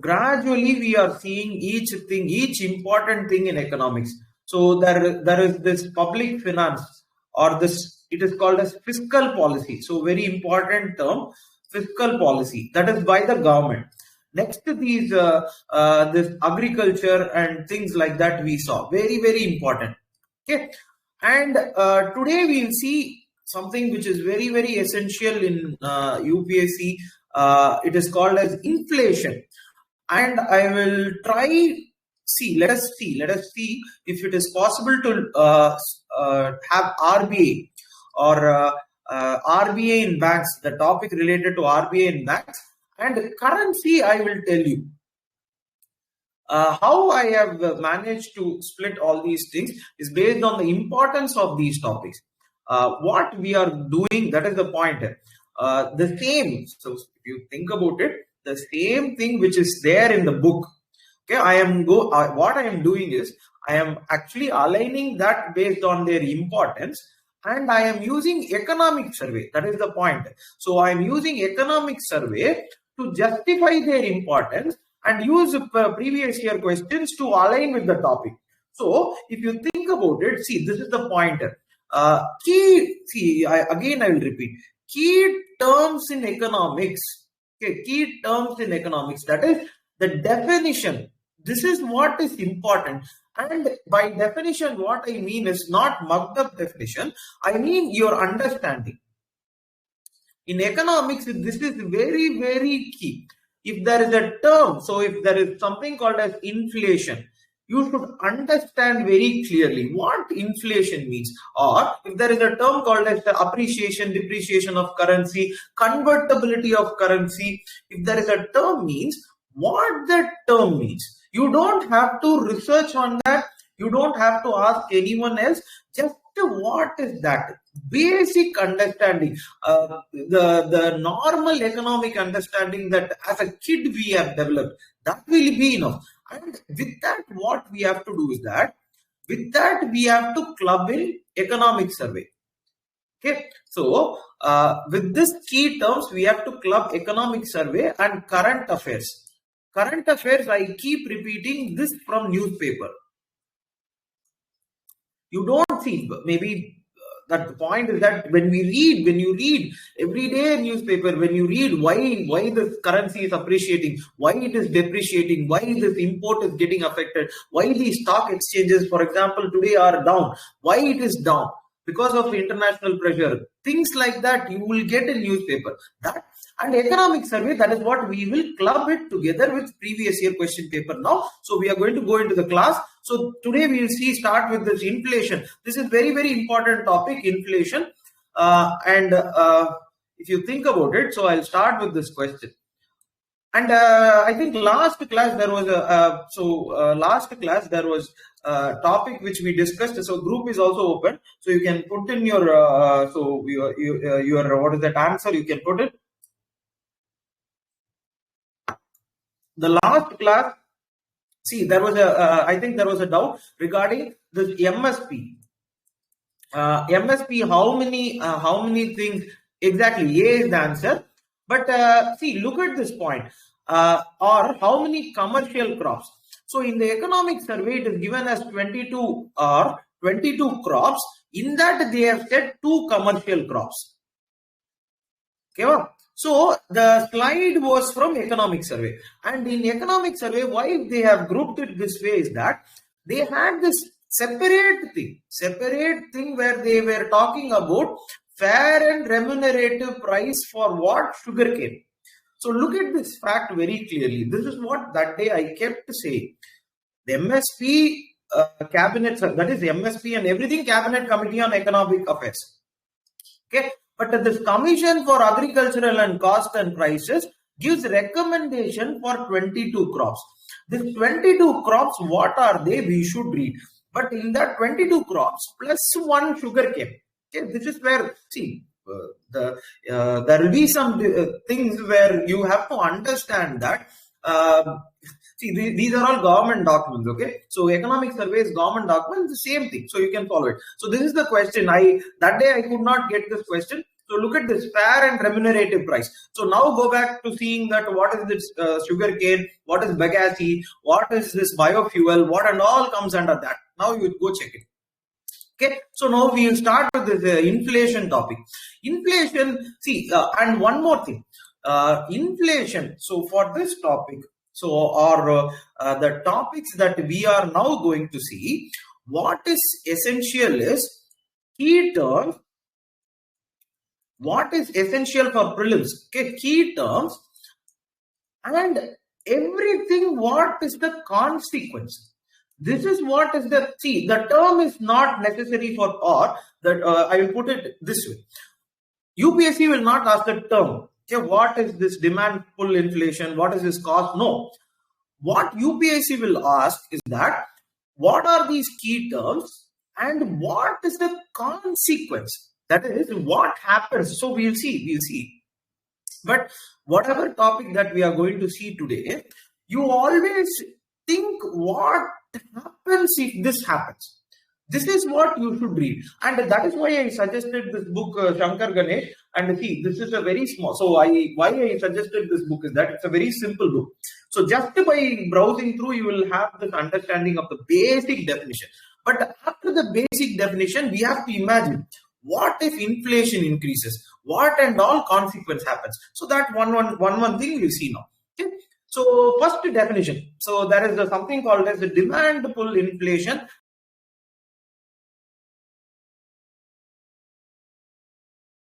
gradually we are seeing each important thing in economics. So there is this public finance, or this, it is called as fiscal policy. So very important term, fiscal policy, that is by the government. Next to these this agriculture and things like that we saw, very important. Okay, and today we will see something which is very essential in UPSC. It is called as inflation, and I will try. Let us see if it is possible to have RBA or RBA in banks, the topic related to RBA in banks and currency. I will tell you how I have managed to split all these things is based on the importance of these topics. What we are doing, that is the point. The same, so if you think about it, the same thing which is there in the book. Okay, what I am doing is I am actually aligning that based on their importance, and I am using economic survey. That is the point. So I am using economic survey to justify their importance and use previous year questions to align with the topic. So if you think about it, see, this is the point. I will repeat. Key terms in economics. Okay, key terms in economics. That is the definition. This is what is important. And by definition, what I mean is not mugged up definition. I mean your understanding. In economics, this is very key. If there is a term, so if there is something called as inflation, you should understand very clearly what inflation means. Or if there is a term called as the appreciation, depreciation of currency, convertibility of currency, if there is a term means, what that term means. You don't have to research on that. You don't have to ask anyone else. Just what is that? Basic understanding, the normal economic understanding that as a kid we have developed, that will be enough. And with that, what we have to do is that, with that we have to club in economic survey. Okay, so with this key terms, we have to club economic survey and current affairs. Current affairs, I keep repeating this from newspaper. You don't see, maybe that the point is that when you read every day newspaper, when you read why the currency is appreciating, why it is depreciating, why this import is getting affected, why the stock exchanges, for example, today are down, why it is down, because of international pressure, things like that you will get in newspaper. That and economic survey, that is what we will club it together with previous year question paper now. So we are going to go into the class. So today we will start with this inflation. This is very important topic, inflation. If you think about it, so I'll start with this question. And I think last class there was a topic which we discussed. So group is also open, so you can put in your your what is that answer, you can put it. The last class, see, there was I think there was a doubt regarding the MSP. MSP, how many things exactly? A is the answer. But see, look at this point. Or how many commercial crops? So in the economic survey, it is given as 22 or 22 crops. In that, they have said 2 commercial crops. Okay. So the slide was from economic survey, and in economic survey, why they have grouped it this way is that they had this separate thing where they were talking about fair and remunerative price for what? Sugarcane. So look at this fact very clearly. This is what that day I kept saying. The MSP cabinet, that is the MSP and everything, cabinet committee on economic affairs. Okay. But this Commission for Agricultural and Cost and Prices gives recommendation for 22 crops. These 22 crops, what are they? We should read. But in that 22 crops plus 1 sugarcane. Okay, this is where, see, there will be some things where you have to understand that. See, these are all government documents, okay? So economic survey is government documents, the same thing. So you can follow it. So this is the question. That day I could not get this question. So look at this fair and remunerative price. So now go back to seeing that what is this sugar cane, what is bagasse, what is this biofuel, what and all comes under that. Now you go check it. Okay, so now we will start with this inflation topic. Inflation, see, and one more thing, inflation. So for this topic, so or the topics that we are now going to see, what is essential is key terms. What is essential for prelims? Okay, key terms and everything. What is the consequence? This is what is the, see, the term is not necessary for or that I will put it this way. UPSC will not ask the term. Okay, what is this demand pull inflation? What is this cost? No. What UPSC will ask is that what are these key terms and what is the consequence? That is what happens. So we'll see. But whatever topic that we are going to see today, you always think what happens if this happens. This is what you should read, and that is why I suggested this book, Shankar Ganesh. And see, this is a very small. So why I suggested this book is that it's a very simple book. So just by browsing through, you will have this understanding of the basic definition. But after the basic definition, we have to imagine what if inflation increases, what and all consequence happens. So that one thing we'll see now. Okay. So first definition. So there is something called as the demand pull inflation